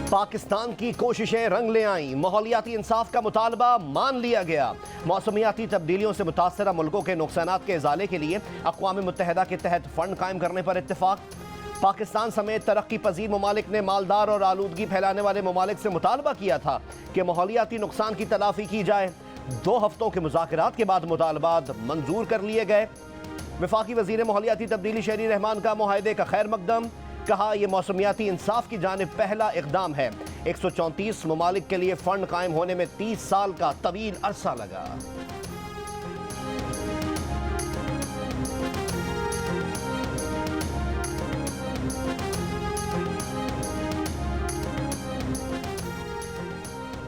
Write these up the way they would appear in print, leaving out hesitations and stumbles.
पाकिस्तान की कोशिशें रंग ले आईं, माहौलियाती इंसाफ का मुतालबा मान लिया गया। मौसमियाती तब्दीलियों से मुतासरा मुल्कों के नुकसानात के इजाले के लिए अक़वाम मुत्तहिदा के तहत फंड कायम करने पर इत्तेफाक। पाकिस्तान समेत तरक्की पजीर ममालिक ने मालदार और आलूदगी फैलाने वाले ममालिक से मुतालबा किया था कि माहौलियाती नुकसान की तलाफी की जाए। 2 हफ्तों के मुज़ाकरात के बाद मुतालबात मंजूर कर लिए गए। वफाकी वज़ीर माहौलियाती तब्दीली शहरी रहमान का मुआहदे का खैर मकदम, कहा यह मौसमियाती इंसाफ की जानिब पहला इक़दाम है। 134 ममालिक के लिए फंड कायम होने में 30 साल का तवील अरसा लगा।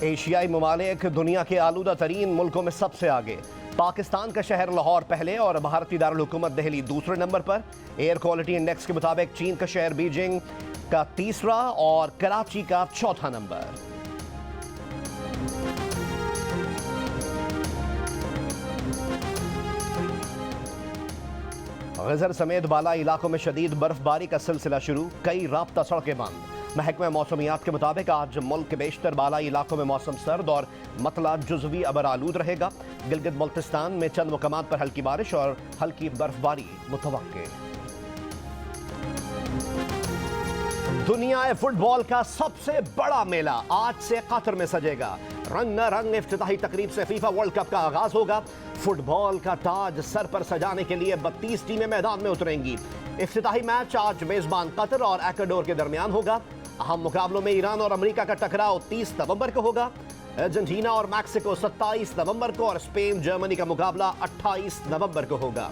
एशियाई ममालिक दुनिया के आलूदा तरीन मुल्कों में सबसे आगे। पाकिस्तान का शहर लाहौर पहले और भारतीय दारुल हुकूमत दिल्ली दूसरे नंबर पर। एयर क्वालिटी इंडेक्स के मुताबिक चीन का शहर बीजिंग का तीसरा और कराची का चौथा नंबर। गजर समेत बाला इलाकों में शदीद बर्फबारी का सिलसिला शुरू, कई राब्ता सड़कें बंद। महकमा मौसमियात के मुताबिक आज मुल्क के बेशतर बालाई इलाकों में मौसम सर्द और मतला जुज़वी अबर आलूद रहेगा। गिलगित बल्तिस्तान में चंद मकामात पर हल्की बारिश और हल्की बर्फबारी मुतवक्के। दुनिया फुटबॉल का सबसे बड़ा मेला आज से कतर में सजेगा। रंग न रंग इफ्तिताही तकरीब से फीफा वर्ल्ड कप का आगाज होगा। फुटबॉल का ताज सर पर सजाने के लिए 32 टीमें मैदान में उतरेंगी। इफ्तिताही मैच आज मेजबान कतर और एक्वाडोर के दरमियान होगा। अहम मुकाबलों में ईरान और अमेरिका का टकराव 30 नवंबर को होगा। अर्जेंटीना और मैक्सिको 27 नवंबर को और स्पेन जर्मनी का मुकाबला 28 नवंबर को होगा।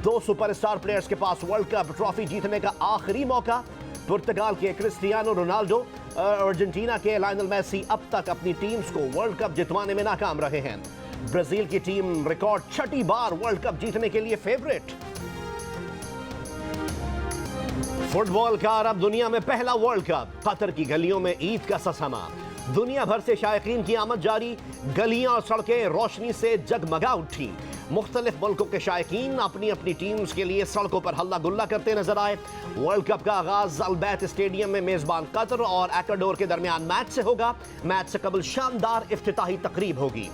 2 सुपरस्टार प्लेयर्स के पास वर्ल्ड कप ट्रॉफी जीतने का आखिरी मौका। पुर्तगाल के क्रिस्टियानो रोनाल्डो और अर्जेंटीना के लायनल मेसी अब तक अपनी टीम्स को वर्ल्ड कप जितवाने में नाकाम रहे हैं। ब्राजील की टीम रिकॉर्ड 6ठी बार वर्ल्ड कप जीतने के लिए फेवरेट। फुटबॉल का अरब दुनिया में पहला वर्ल्ड कप, कतर की गलियों में ईद का ससमा। दुनिया भर से शायकीन की आमद जारी, गलियां और सड़कें रोशनी से जगमगा उठी। मुख्तलिफ मुल्कों के शायकीन अपनी अपनी टीम्स के लिए सड़कों पर हल्ला गुल्ला करते नजर आए। वर्ल्ड कप का आगाज अल-बैत स्टेडियम में मेजबान कतर और एक्वाडोर के दरमियान मैच से होगा। मैच से कबल शानदार इफ्तिताही तकरीब होगी।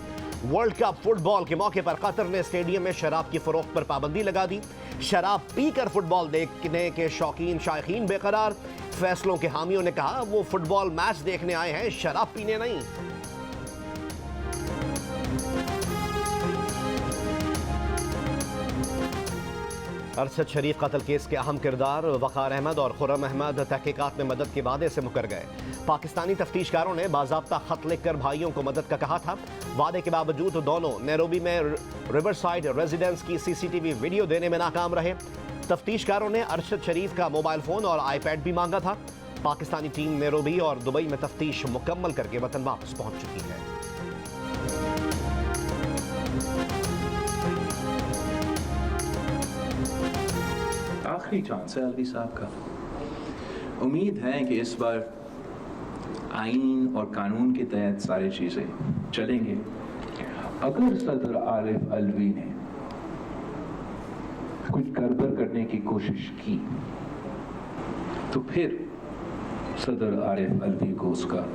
वर्ल्ड कप फुटबॉल के मौके पर कतर ने स्टेडियम में शराब की फरोख्त पर पाबंदी लगा दी। शराब पीकर फुटबॉल देखने के शौकीन शायकीन बेकरार। फैसलों के हामियों ने कहा वो फुटबॉल मैच देखने आए हैं, शराब पीने नहीं। अरशद शरीफ कत्ल केस के अहम किरदार वक़ार अहमद और खुर्रम अहमद तहकीकात में मदद के वादे से मुकर गए। पाकिस्तानी तफ्तीशकारों ने बाज़ाब्ता खत लिखकर भाइयों को मदद का कहा था। वादे के बावजूद दोनों नैरोबी में रिवरसाइड रेजिडेंस की CCTV वीडियो देने में नाकाम रहे। तफ्तीशकारों ने अरशद शरीफ का मोबाइल फ़ोन और iPad भी मांगा था। पाकिस्तानी टीम नैरोबी और दुबई में तफ्तीश मुकम्मल करके वतन वापस पहुँच चुकी है। आखिरी चांस है अलवी साहब का। उम्मीद है कि इस बार आईन और कानून के तहत सारी चीज़ें चलेंगे। अगर सदर आरिफ अलवी ने कुछ गड़बड़ करने की कोशिश की तो फिर सदर आरिफ अलवी को उसका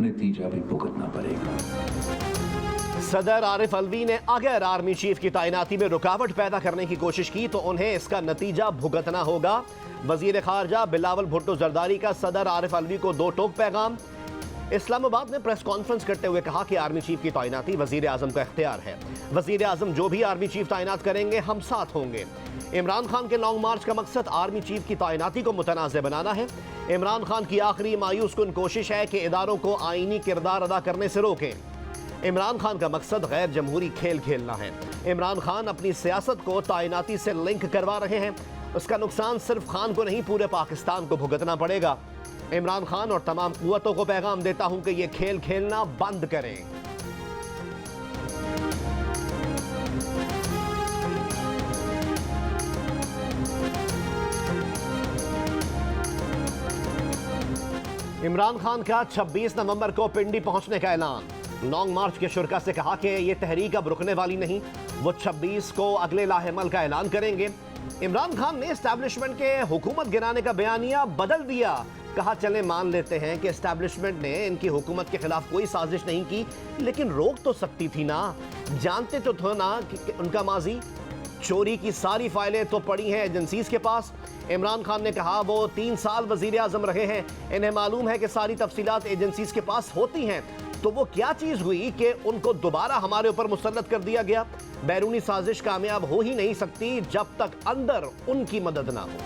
नतीजा भी भुगतना पड़ेगा। सदर आरिफ अलवी ने अगर आर्मी चीफ की तैनाती में रुकावट पैदा करने की कोशिश की तो उन्हें इसका नतीजा भुगतना होगा। वजीर खारजा बिलावल भुट्टो जरदारी का सदर आरिफ अलवी को 2 टोक पैगाम। इस्लामाबाद में प्रेस कॉन्फ्रेंस करते हुए कहा कि आर्मी चीफ की तैनाती वजीर आजम का इख्तियार है। वजीर आजम जो भी आर्मी चीफ तैनात करेंगे हम साथ होंगे। इमरान खान के लॉन्ग मार्च का मकसद आर्मी चीफ की तैनाती को मुतनाज़ बनाना है। इमरान खान की आखिरी मायूस कुन कोशिश है कि इदारों को आईनी किरदार अदा करने से रोकें। इमरान खान का मकसद गैर जमहूरी खेल खेलना है। इमरान खान अपनी सियासत को तैनाती से लिंक करवा रहे हैं। उसका नुकसान सिर्फ खान को नहीं पूरे पाकिस्तान को भुगतना पड़ेगा। इमरान खान और तमाम कुव्वतों को पैगाम देता हूं कि ये खेल खेलना बंद करें। इमरान खान का 26 नवंबर को पिंडी पहुंचने का ऐलान। लॉन्ग मार्च के शुरका से कहा कि यह तहरीक अब रुकने वाली नहीं, वो 26 को अगले लाहेमल का ऐलान करेंगे। इमरान खान ने एस्टैब्लिशमेंट के हुकूमत गिराने का बयानिया बदल दिया। कहा चले मान लेते हैं कि एस्टैब्लिशमेंट ने इनकी हुकूमत के खिलाफ कोई साजिश नहीं की, लेकिन रोक तो सकती थी ना। जानते तो थे ना कि उनका माजी। चोरी की सारी फाइलें तो पड़ी हैं एजेंसीज के पास। इमरान खान ने कहा वो 3 साल वजीर आजम रहे हैं, इन्हें मालूम है कि सारी तफसीलात एजेंसीज के पास होती हैं। तो वो क्या चीज हुई कि उनको दोबारा हमारे ऊपर मुसल्लत कर दिया गया? बैरूनी साजिश कामयाब हो ही नहीं सकती जब तक अंदर उनकी मदद ना हो।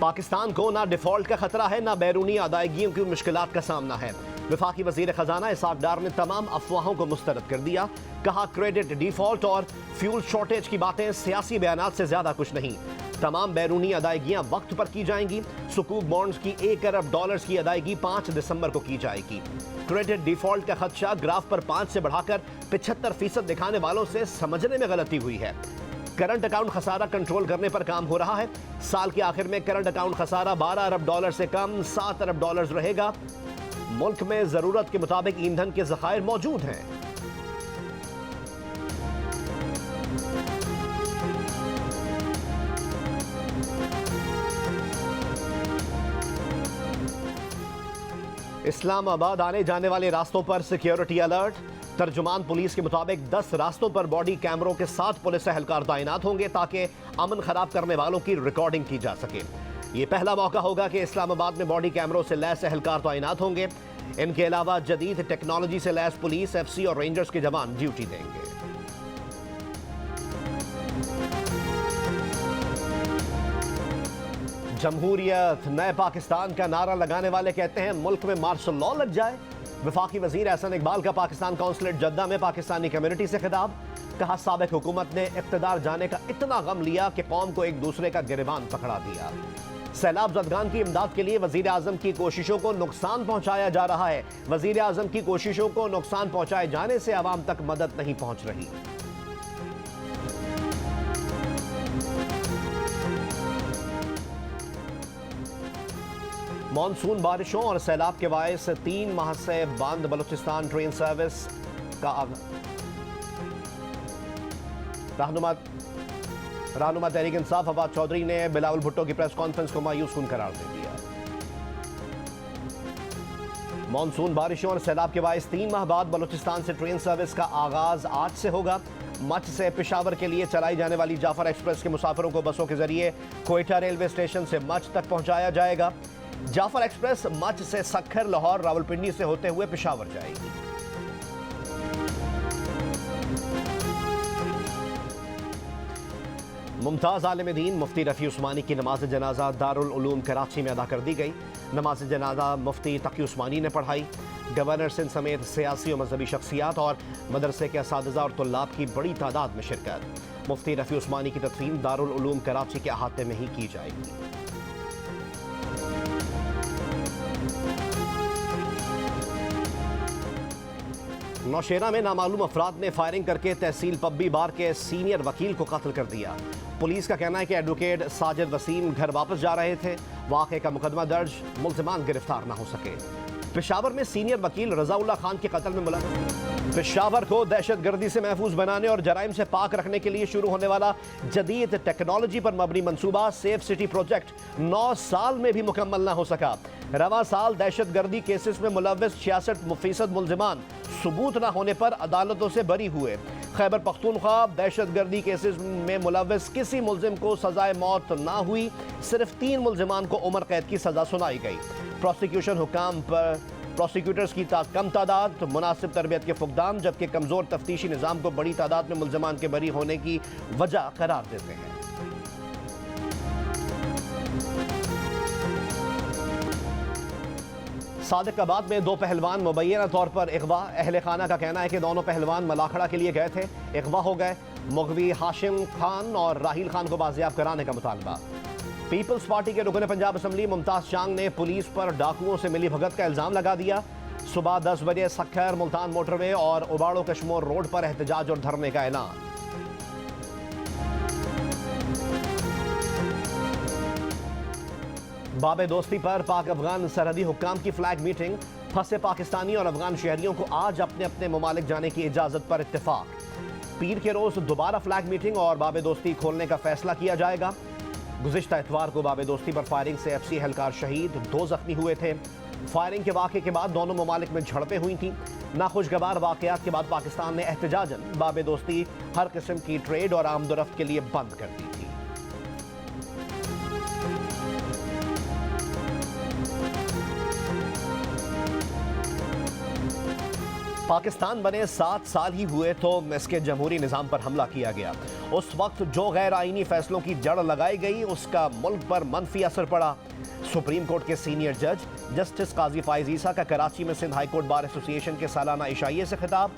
पाकिस्तान को ना डिफॉल्ट का खतरा है, ना बैरूनी अदायगियों की मुश्किलात का सामना है। वफाकी वजीर खजाना इसाक डार ने तमाम अफवाहों को मुस्तरद कर दिया। कहा क्रेडिट डिफॉल्ट और फ्यूल शॉर्टेज की बातें सियासी बयानात से ज्यादा कुछ नहीं। तमाम बैरूनी अदायगियां वक्त पर की जाएंगी। सुकूक बॉन्ड्स की $1 अरब की अदायगी 5 दिसंबर को की जाएगी। क्रेडिट डिफॉल्ट का खदशा ग्राफ पर 5 से बढ़ाकर 75% दिखाने वालों से समझने में गलती हुई है। करंट अकाउंट खसारा कंट्रोल करने पर काम हो रहा है। साल के आखिर में करंट अकाउंट खसारा $12 अरब से कम $7 अरब रहेगा। मुल्क में जरूरत के मुताबिक ईंधन के जखायर मौजूद हैं। इस्लामाबाद आने जाने वाले रास्तों पर सिक्योरिटी अलर्ट। तर्जुमान पुलिस के मुताबिक 10 रास्तों पर बॉडी कैमरों के साथ पुलिस एहलकार तैनात होंगे ताकि अमन खराब करने वालों की रिकॉर्डिंग की जा सके। ये पहला मौका होगा कि इस्लामाबाद में बॉडी कैमरों से लैस एहलकार तैनात होंगे। इनके अलावा जदीद टेक्नोलॉजी से लैस पुलिस, FC और रेंजर्स के जवान ड्यूटी देंगे। जमहूरियत नए पाकिस्तान का नारा लगाने वाले कहते हैं मुल्क में मार्शल लॉ लग जाए। वफाकी वजीर एहसन इकबाल का पाकिस्तान काउंसलेट जद्दा में पाकिस्तानी कम्युनिटी से खिताब। कहा साबिक हुकूमत ने इक़्तिदार जाने का इतना गम लिया कि कौम को एक दूसरे का गिरबान पकड़ा दिया। सैलाब ज़दगान की इमदाद के लिए वजीर आजम की कोशिशों को नुकसान पहुंचाया जा रहा है। वजीर आजम की कोशिशों को नुकसान पहुंचाए जाने से आवाम तक मदद नहीं पहुंच रही। मॉनसून बारिशों और सैलाब के बायस 3 माह से बंद बलूचिस्तान ट्रेन सर्विस का रहनुमा तहरीक इंसाफ फवाद चौधरी ने बिलावल भुट्टो की प्रेस कॉन्फ्रेंस को मायूस करार दे दिया। मॉनसून बारिशों और सैलाब के बायस 3 माह बाद बलूचिस्तान से ट्रेन सर्विस का आगाज आज से होगा। मच से पेशावर के लिए चलाई जाने वाली जाफर एक्सप्रेस के मुसाफिरों को बसों के जरिए क्वेटा रेलवे स्टेशन से मच तक पहुंचाया जाएगा। जाफर एक्सप्रेस मच से सक्खर, लाहौर, रावलपिंडी से होते हुए पेशावर जाएगी। मुमताज आलिम दीन मुफ्ती रफ़ी उस्मानी की नमाज जनाजा दारुल उलूम कराची में अदा कर दी गई। नमाज जनाजा मुफ्ती तकी उस्मानी ने पढ़ाई। गवर्नर सिंध समेत सियासी और मजहबी शख्सियात और मदरसे के असातिज़ा और तुल्लाब की बड़ी तादाद में शिरकत। मुफ्ती रफ़ी उस्मानी की तदफीन दारुल उलूम कराची के अहाते में ही की जाएगी। नौशेरा में नामालूम अफराद ने फायरिंग करके तहसील पब्बी बार के सीनियर वकील को कत्ल कर दिया। पुलिस का कहना है कि एडवोकेट साजिद वसीम घर वापस जा रहे थे। वाक़े का मुकदमा दर्ज, मुल्ज़िमान गिरफ्तार न हो सके। पेशावर में सीनियर वकील रज़ाउल्लाह खान के कत्ल में मुलव्वस। पेशावर को दहशतगर्दी से महफूज बनाने और जराइम से पाक रखने के लिए शुरू होने वाला जदीद टेक्नोलॉजी पर मबनी मंसूबा सेफ सिटी प्रोजेक्ट 9 साल में भी मुकम्मल न हो सका। रवा साल दहशतगर्दी केसेस में मुलव्वस 66% मुल्ज़िमान सबूत न होने पर अदालतों से बरी हुए। खैबर पख्तूनख्वा दहशतगर्दी केसेस में मुलव्वस किसी मुल्जिम को सजाए मौत ना हुई, सिर्फ 3 मुल्जिमान को उम्र कैद की सजा सुनाई गई। प्रोसिक्यूशन हुकाम पर प्रोसिक्यूटर्स की कम तादाद, मुनासिब तरबियत के फुकदान, जबकि कमज़ोर तफ्तीशी निज़ाम को बड़ी तादाद में मुल्जिमान के बरी होने की वजह करार देते हैं। सादिकाबाद में 2 पहलवान मुबैना तौर पर अगवा। अहले खाना का कहना है कि दोनों पहलवान मलाखड़ा के लिए गए थे, अगवा हो गए। मुगवी हाशिम खान और राहील खान को बाजियाब कराने का मुतालबा। पीपल्स पार्टी के रुकन पंजाब असम्बली मुमताज चांग ने पुलिस पर डाकुओं से मिली भगत का इल्ज़ाम लगा दिया। सुबह 10 बजे सक्खर मुल्तान मोटरवे और उबाड़ो कश्मोर रोड पर एहतजाज और धरने का ऐलान। बाबे दोस्ती पर पाक अफगान सरहदी हुक्काम की फ्लैग मीटिंग। फंसे पाकिस्तानी और अफगान शहरियों को आज अपने अपने ममालिक जाने की इजाज़त पर इत्तेफाक। पीर के रोज दोबारा फ्लैग मीटिंग और बाबे दोस्ती खोलने का फैसला किया जाएगा। गुज़िश्ता इतवार को बाबे दोस्ती पर फायरिंग से FC एहलकार शहीद, 2 जख्मी हुए थे। फायरिंग के वाक़े के बाद दोनों ममालिक में झड़पें हुई थीं। नाखुशगवार वाक़यात के बाद पाकिस्तान ने एहतजाजन बाबे दोस्ती हर किस्म की ट्रेड और आमदोरफ्त के लिए बंद कर दी थी। पाकिस्तान बने 7 साल ही हुए तो इसके जमहूरी निज़ाम पर हमला किया गया। उस वक्त जो गैर आईनी फैसलों की जड़ लगाई गई उसका मुल्क पर मनफी असर पड़ा। सुप्रीम कोर्ट के सीनियर जज जस्टिस काजी फाइज ईसा का कराची में Sindh high court bar association के सालाना इशाइये से खिताब।